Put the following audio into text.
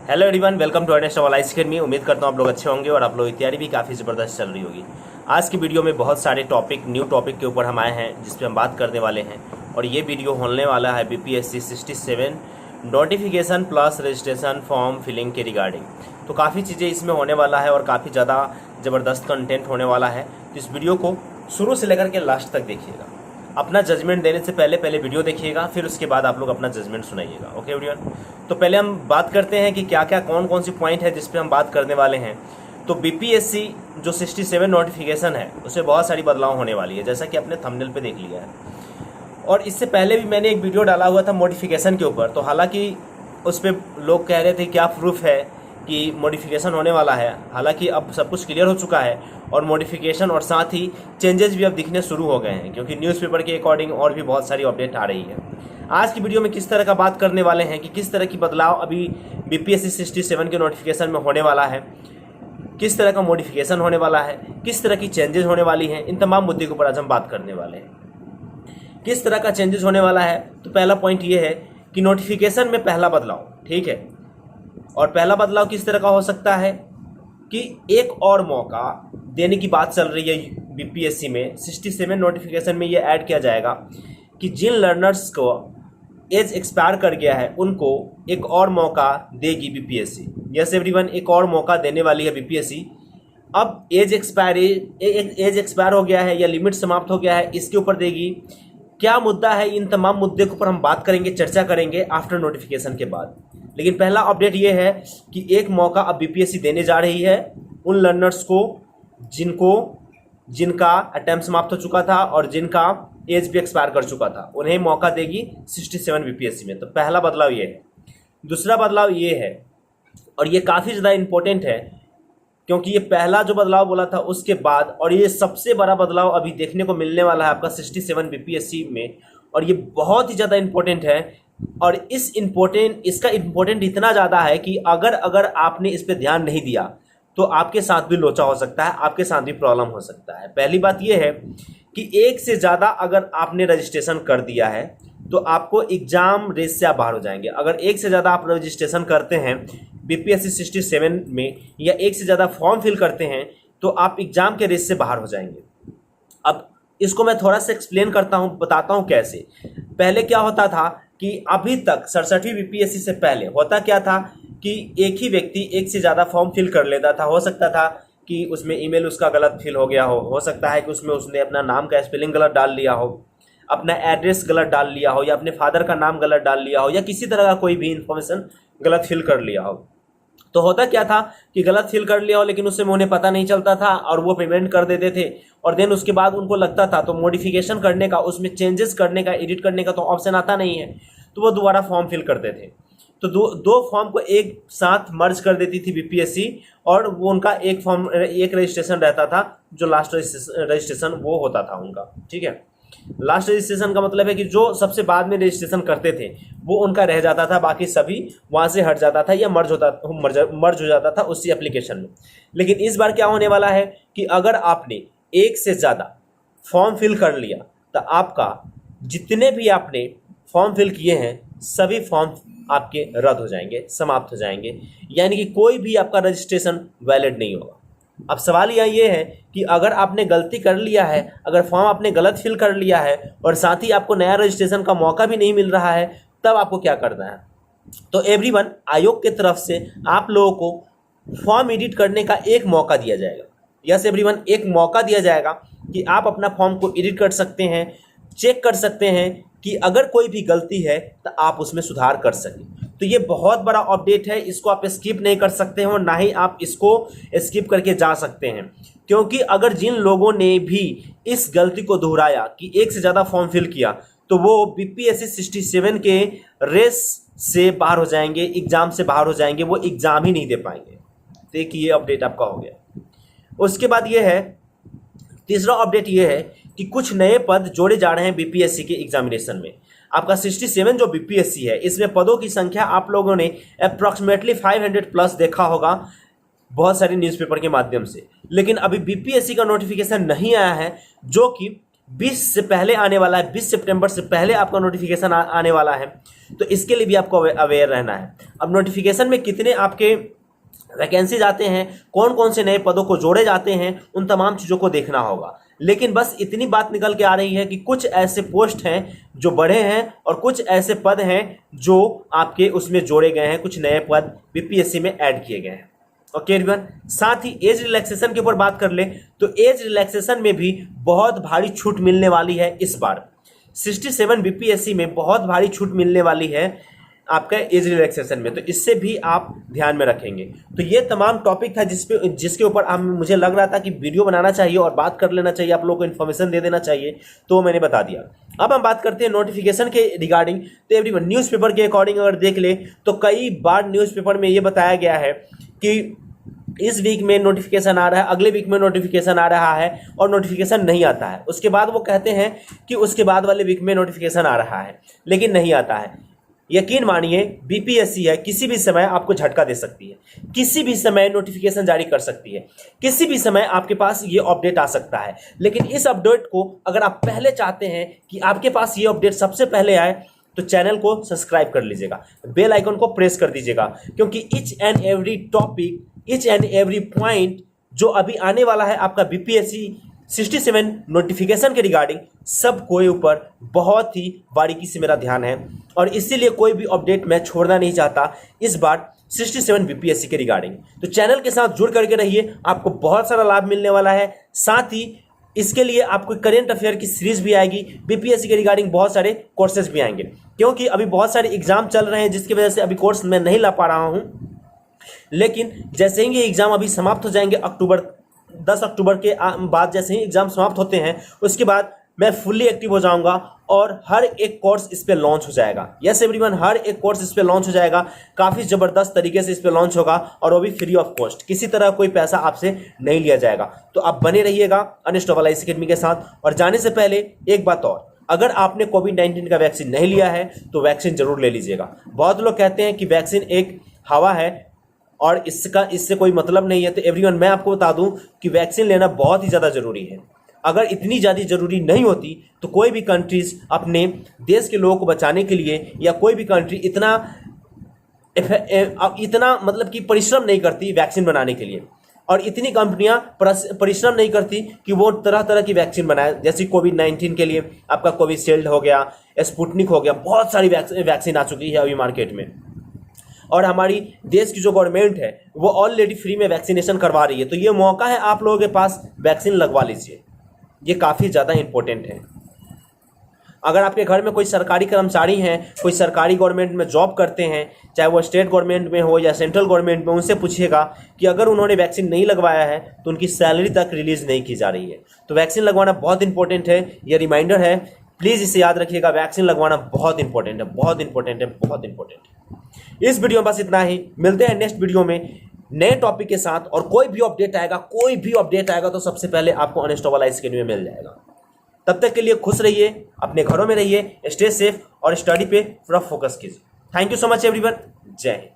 Hello everyone, welcome to Ernest online academy. उम्मीद करता हूँ आप लोग अच्छे होंगे और आप लोग की तैयारी भी काफ़ी ज़बरदस्त चल रही होगी। आज की वीडियो में बहुत सारे न्यू टॉपिक के ऊपर हम आए हैं जिस पे हम बात करने वाले हैं और ये वीडियो होने वाला है BPSC 67 notification plus registration form filling के रिगार्डिंग। तो काफ़ी चीज़ें इसमें होने वाला है और काफ़ी ज़्यादा ज़बरदस्त कंटेंट होने वाला है। तो इस वीडियो को शुरू से लेकर के लास्ट तक देखिएगा। अपना जजमेंट देने से पहले वीडियो देखिएगा, फिर उसके बाद आप लोग अपना जजमेंट सुनाइएगा। ओके एवरीवन, तो पहले हम बात करते हैं कि क्या क्या कौन सी पॉइंट है जिस पे हम बात करने वाले हैं। तो बीपीएससी जो 67 नोटिफिकेशन है उसमें बहुत सारी बदलाव होने वाली है, जैसा कि आपने थंबनेल पे देख लिया है। और इससे पहले भी मैंने एक वीडियो डाला हुआ था मॉडिफिकेशन के ऊपर, तो हालांकि उस पर लोग कह रहे थे क्या प्रूफ है कि मॉडिफिकेशन होने वाला है। हालांकि अब सब कुछ क्लियर हो चुका है और मॉडिफिकेशन और साथ ही चेंजेस भी अब दिखने शुरू हो गए हैं, क्योंकि न्यूज़पेपर के अकॉर्डिंग और भी बहुत सारी अपडेट आ रही है। आज की वीडियो में किस तरह का बात करने वाले हैं कि किस तरह की बदलाव अभी बीपीएससी 67 के नोटिफिकेशन में होने वाला है, किस तरह का मॉडिफिकेशन होने वाला है, किस तरह की चेंजेस होने वाली हैं। इन तमाम मुद्दे के ऊपर आज हम बात करने वाले हैं। किस तरह का चेंजेस होने वाला है, तो पहला पॉइंट ये है कि नोटिफिकेशन में पहला बदलाव, ठीक है। और पहला बदलाव किस तरह का हो सकता है कि एक और मौका देने की बात चल रही है बीपीएससी में 67 नोटिफिकेशन में। ये ऐड किया जाएगा कि जिन लर्नर्स को एज एक्सपायर कर गया है उनको एक और मौका देगी बीपीएससी। यस एवरीवन, एक और मौका देने वाली है बीपीएससी। अब एज एक्सपायर हो गया है या लिमिट समाप्त हो गया है, इसके ऊपर देगी। क्या मुद्दा है, इन तमाम मुद्दे के ऊपर हम बात करेंगे, चर्चा करेंगे आफ्टर नोटिफिकेशन के बाद। लेकिन पहला अपडेट ये है कि एक मौका अब बीपीएससी देने जा रही है उन लर्नर्स को जिनका अटेम्प्ट समाप्त हो चुका था और जिनका एज भी एक्सपायर कर चुका था, उन्हें मौका देगी 67 बीपीएससी में। तो पहला बदलाव ये है। दूसरा बदलाव ये है, और ये काफ़ी ज़्यादा इम्पोर्टेंट है क्योंकि ये पहला जो बदलाव बोला था उसके बाद, और ये सबसे बड़ा बदलाव अभी देखने को मिलने वाला है आपका 67 बीपीएससी में, और ये बहुत ही ज़्यादा इम्पोर्टेंट है। और इसका इम्पोर्टेंट इतना ज़्यादा है कि अगर आपने इस पर ध्यान नहीं दिया तो आपके साथ भी लोचा हो सकता है, आपके साथ भी प्रॉब्लम हो सकता है। पहली बात यह है कि एक से ज़्यादा अगर आपने रजिस्ट्रेशन कर दिया है तो आपको एग्ज़ाम रेस से आप बाहर हो जाएंगे। अगर एक से ज़्यादा आप रजिस्ट्रेशन करते हैं बीपीएससी 67 में या एक से ज़्यादा फॉर्म फिल करते हैं तो आप एग्ज़ाम के रेस से बाहर हो जाएंगे। अब इसको मैं थोड़ा सा एक्सप्लेन करता हूँ, बताता हूँ कैसे। पहले क्या होता था कि अभी तक 67वीं बीपीएससी से पहले होता क्या था कि एक ही व्यक्ति एक से ज़्यादा फॉर्म फिल कर लेता था। हो सकता था कि उसमें ईमेल उसका गलत फिल हो गया हो सकता है कि उसमें उसने अपना नाम का स्पेलिंग गलत डाल लिया हो, अपना एड्रेस गलत डाल लिया हो, या अपने फादर का नाम गलत डाल लिया हो, या किसी तरह का कोई भी इंफॉर्मेशन गलत फिल कर लिया हो। तो होता क्या था कि गलत फिल कर लिया हो लेकिन उससे उन्हें पता नहीं चलता था और वो पेमेंट कर देते थे, और देन उसके बाद उनको लगता था तो मॉडिफिकेशन करने का, उसमें चेंजेस करने का, एडिट करने का तो ऑप्शन आता नहीं है, तो वो दोबारा फॉर्म फिल करते थे। तो दो फॉर्म को एक साथ मर्ज कर देती थी बीपीएससी, और वो उनका एक रजिस्ट्रेशन रहता था, जो लास्ट रजिस्ट्रेशन वो होता था उनका, ठीक है। लास्ट रजिस्ट्रेशन का मतलब है कि जो सबसे बाद में रजिस्ट्रेशन करते थे वो उनका रह जाता था, बाकी सभी वहाँ से हट जाता था या मर्ज हो जाता था उसी एप्लीकेशन में। लेकिन इस बार क्या होने वाला है कि अगर आपने एक से ज़्यादा फॉर्म फिल कर लिया तो आपका जितने भी आपने फॉर्म फिल किए हैं सभी फॉर्म आपके रद्द हो जाएंगे, समाप्त हो जाएंगे, यानी कि कोई भी आपका रजिस्ट्रेशन वैलिड नहीं होगा। अब सवाल ये है कि अगर आपने गलती कर लिया है, अगर फॉर्म आपने गलत फिल कर लिया है और साथ ही आपको नया रजिस्ट्रेशन का मौका भी नहीं मिल रहा है, तब आपको क्या करना है। तो एवरीवन, आयोग की तरफ से आप लोगों को फॉर्म एडिट करने का एक मौका दिया जाएगा। यस एवरीवन, एक मौका दिया जाएगा कि आप अपना फॉर्म को एडिट कर सकते हैं, चेक कर सकते हैं कि अगर कोई भी गलती है तो आप उसमें सुधार कर सकें। तो ये बहुत बड़ा अपडेट है, इसको आप स्किप नहीं कर सकते हो, ना ही आप इसको स्किप करके जा सकते हैं। क्योंकि अगर जिन लोगों ने भी इस गलती को दोहराया कि एक से ज़्यादा फॉर्म फिल किया तो वो बीपीएससी 67 के रेस से बाहर हो जाएंगे, एग्ज़ाम से बाहर हो जाएंगे, वो एग्ज़ाम ही नहीं दे पाएंगे। देखिए, ये अपडेट आपका हो गया। उसके बाद ये है, तीसरा अपडेट ये है कि कुछ नए पद जोड़े जा रहे हैं बीपीएससी के एग्जामिनेशन में। आपका 67 जो बीपीएससी है इसमें पदों की संख्या आप लोगों ने अप्रॉक्सीमेटली 500 प्लस देखा होगा बहुत सारे न्यूज़पेपर के माध्यम से। लेकिन अभी बीपीएससी का नोटिफिकेशन नहीं आया है जो कि 20 से पहले आने वाला है, 20 सितंबर से पहले आपका नोटिफिकेशन आने वाला है, तो इसके लिए भी आपको अवेयर रहना है। अब नोटिफिकेशन में कितने आपके वैकेंसीज आते हैं, कौन कौन से नए पदों को जोड़े जाते हैं, उन तमाम चीज़ों को देखना होगा। लेकिन बस इतनी बात निकल के आ रही है कि कुछ ऐसे पोस्ट हैं जो बढ़े हैं और कुछ ऐसे पद हैं जो आपके उसमें जोड़े गए हैं, कुछ नए पद बीपीएससी में ऐड किए गए हैं। ओके एवरीवन, साथ ही एज रिलैक्सेशन के ऊपर बात कर ले तो एज रिलैक्सेशन में भी बहुत भारी छूट मिलने वाली है। इस बार 67 बीपीएससी में बहुत भारी छूट मिलने वाली है आपका एज रिलैक्सेशन में, तो इससे भी आप ध्यान में रखेंगे। तो ये तमाम टॉपिक था जिसके ऊपर मुझे लग रहा था कि वीडियो बनाना चाहिए और बात कर लेना चाहिए, आप लोगों को इन्फॉर्मेशन दे देना चाहिए, तो मैंने बता दिया। अब हम बात करते हैं नोटिफिकेशन के रिगार्डिंग। तो एवरीवन, न्यूज़पेपर के अकॉर्डिंग अगर देख ले तो कई बार न्यूज़पेपर में ये बताया गया है कि इस वीक में नोटिफिकेशन आ रहा है, अगले वीक में नोटिफिकेशन आ रहा है, और नोटिफिकेशन नहीं आता है। उसके बाद वो कहते हैं कि उसके बाद वाले वीक में नोटिफिकेशन आ रहा है, लेकिन नहीं आता है। यकीन मानिए, बीपीएससी है, किसी भी समय आपको झटका दे सकती है, किसी भी समय नोटिफिकेशन जारी कर सकती है, किसी भी समय आपके पास ये अपडेट आ सकता है। लेकिन इस अपडेट को अगर आप पहले चाहते हैं कि आपके पास ये अपडेट सबसे पहले आए, तो चैनल को सब्सक्राइब कर लीजिएगा, बेल आइकन को प्रेस कर दीजिएगा, क्योंकि each and every topic, each and every point जो अभी आने वाला है आपका बीपीएससी 67 नोटिफिकेशन के रिगार्डिंग, सब कोई ऊपर बहुत ही बारीकी से मेरा ध्यान है, और इसीलिए कोई भी अपडेट मैं छोड़ना नहीं चाहता इस बार 67 बीपीएससी के रिगार्डिंग। तो चैनल के साथ जुड़ करके रहिए, आपको बहुत सारा लाभ मिलने वाला है। साथ ही इसके लिए आपको करेंट अफेयर की सीरीज भी आएगी, बीपीएससी के रिगार्डिंग बहुत सारे कोर्सेज भी आएंगे, क्योंकि अभी बहुत सारे एग्जाम चल रहे हैं जिसकी वजह से अभी कोर्स मैं नहीं ला पा रहा हूँ। लेकिन जैसे ही ये एग्जाम अभी समाप्त हो जाएंगे, 10 अक्टूबर के बाद जैसे ही एग्जाम समाप्त होते हैं, उसके बाद मैं फुल्ली एक्टिव हो जाऊंगा और हर एक कोर्स इस पे लॉन्च हो जाएगा। यस एवरीवन, हर एक कोर्स इस पे लॉन्च हो जाएगा, काफ़ी ज़बरदस्त तरीके से इस पे लॉन्च होगा, और वो भी फ्री ऑफ कॉस्ट, किसी तरह कोई पैसा आपसे नहीं लिया जाएगा। तो आप बने रहिएगा अनस्टॉपेबल आईएएस अकेडमी के साथ। और जाने से पहले एक बात और, अगर आपने कोविड-19 का वैक्सीन नहीं लिया है तो वैक्सीन जरूर ले लीजिएगा। बहुत लोग कहते हैं कि वैक्सीन एक हवा है और इससे कोई मतलब नहीं है। तो एवरीवन, मैं आपको बता दूं कि वैक्सीन लेना बहुत ही ज़्यादा ज़रूरी है। अगर इतनी ज़्यादा ज़रूरी नहीं होती तो कोई भी कंट्रीज़ अपने देश के लोगों को बचाने के लिए, या कोई भी कंट्री इतना मतलब कि परिश्रम नहीं करती वैक्सीन बनाने के लिए, और इतनी कंपनियां परिश्रम नहीं करती कि वो तरह तरह की वैक्सीन बनाए। जैसे कोविड-19 के लिए आपका कोविशील्ड हो गया, स्पुतनिक हो गया, बहुत सारी वैक्सीन आ चुकी है अभी मार्केट में, और हमारी देश की जो गवर्नमेंट है वो ऑलरेडी फ्री में वैक्सीनेशन करवा रही है। तो ये मौका है आप लोगों के पास, वैक्सीन लगवा लीजिए, ये काफ़ी ज़्यादा इंपॉर्टेंट है। अगर आपके घर में कोई सरकारी कर्मचारी हैं, कोई सरकारी गवर्नमेंट में जॉब करते हैं, चाहे वो स्टेट गवर्नमेंट में हो या सेंट्रल गवर्नमेंट में, उनसे पूछिएगा कि अगर उन्होंने वैक्सीन नहीं लगवाया है तो उनकी सैलरी तक रिलीज़ नहीं की जा रही है। तो वैक्सीन लगवाना बहुत इंपॉर्टेंट है, ये रिमाइंडर है, प्लीज़ इसे याद रखिएगा, वैक्सीन लगवाना बहुत इंपॉर्टेंट है, बहुत इंपॉर्टेंट है, बहुत इंपॉर्टेंट है। इस वीडियो में बस इतना ही, मिलते हैं नेक्स्ट वीडियो में नए टॉपिक के साथ, और कोई भी अपडेट आएगा तो सबसे पहले आपको अनस्टॉपेबल आईएएस अकेडमी में मिल जाएगा। तब तक के लिए खुश रहिए, अपने घरों में रहिए, स्टे सेफ और स्टडी पे पूरा फोकस कीजिए। Thank you so much everyone, जय हिंद।